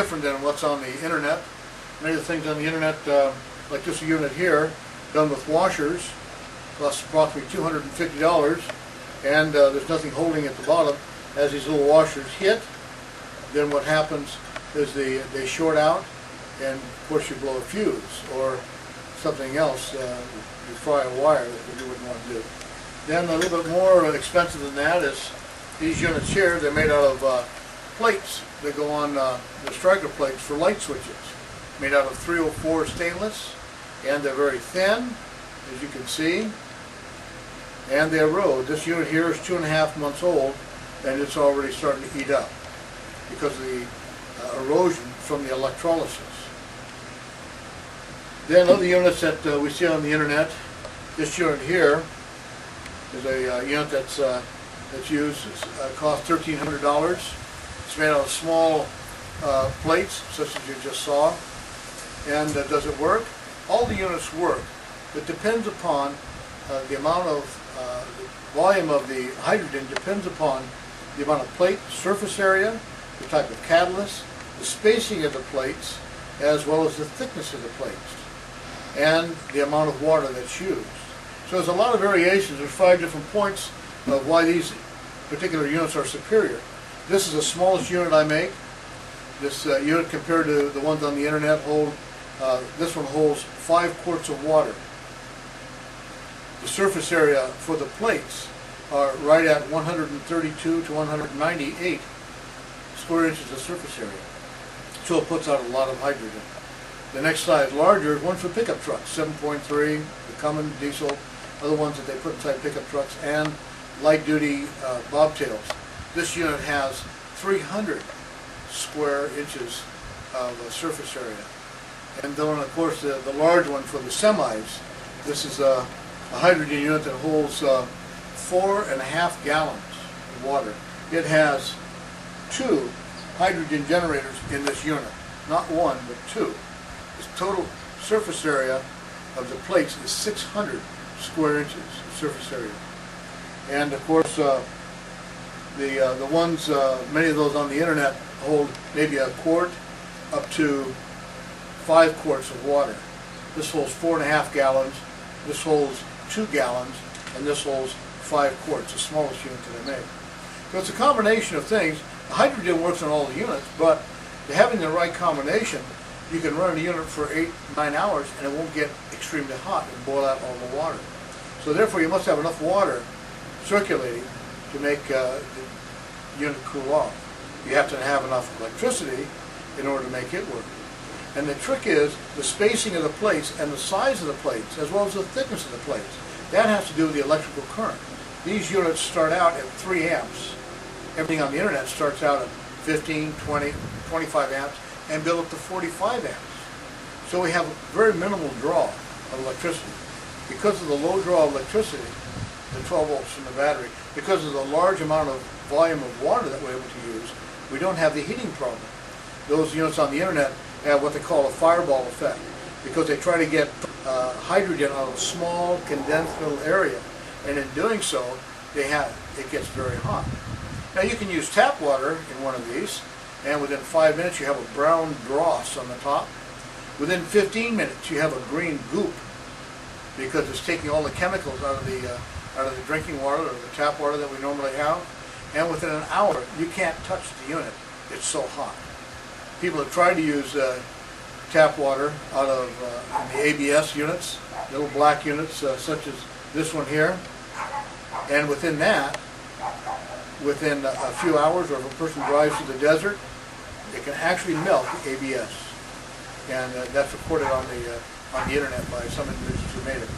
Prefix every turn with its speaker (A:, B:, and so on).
A: different than what's on the internet. Many of the things on the internet, like this unit here, done with washers, costs approximately $250, and there's nothing holding at the bottom. As these little washers hit, then what happens is they short out, and of course you blow a fuse or something else. You fry a wire that you wouldn't want to do. Then a little bit more expensive than that is these units here. They're made out of plates. They go on the striker plates for light switches, made out of 304 stainless, and they're very thin, as you can see, and they erode. This unit here is 2.5 months old, and it's already starting to eat up because of the erosion from the electrolysis. Then other units that we see on the internet, this unit here is a unit that's used. It costs $1,300. It's made out of small plates, such as you just saw. And does it work? All the units work. It depends upon the amount of the volume of the hydrogen depends upon the amount of plate surface area, the type of catalyst, the spacing of the plates, as well as the thickness of the plates, and the amount of water that's used. So there's a lot of variations. There's 5 different points of why these particular units are superior. This is the smallest unit I make. This unit, compared to the ones on the internet, this one holds 5 quarts of water. The surface area for the plates are right at 132 to 198 square inches of surface area. So it puts out a lot of hydrogen. The next size larger is one for pickup trucks, 7.3, the common diesel, other ones that they put inside pickup trucks, and light-duty bobtails. This unit has 300 square inches of surface area. And then, of course, the large one for the semis, this is a hydrogen unit that holds 4.5 gallons of water. It has 2 hydrogen generators in this unit. Not 1, but 2. The total surface area of the plates is 600 square inches of surface area. And of course, the ones, many of those on the internet hold maybe a quart up to 5 quarts of water. This holds 4.5 gallons, this holds 2 gallons, and this holds 5 quarts, the smallest unit that I make. So it's a combination of things. The hydrogen works on all the units, but having the right combination, you can run a unit for 8-9 hours and it won't get extremely hot and boil out all the water. So therefore you must have enough water circulating to make the unit cool off. You have to have enough electricity in order to make it work. And the trick is the spacing of the plates and the size of the plates, as well as the thickness of the plates. That has to do with the electrical current. These units start out at 3 amps. Everything on the internet starts out at 15, 20, 25 amps and build up to 45 amps. So we have a very minimal draw of electricity. Because of the low draw of electricity, the 12 volts from the battery, because of the large amount of volume of water that we're able to use, we don't have the heating problem. Those units on the internet have what they call a fireball effect, because they try to get hydrogen out of a small condensed little area, and in doing so it gets very hot. Now you can use tap water in one of these, and within 5 minutes you have a brown dross on the top. Within 15 minutes you have a green goop, because it's taking all the chemicals out of the drinking water or the tap water that we normally have. And within an hour you can't touch the unit, it's so hot. People have tried to use tap water out of in the ABS units, little black units such as this one here, and within that, within a few hours, or if a person drives through the desert, it can actually melt the ABS, and that's recorded on the internet by some individuals who made it.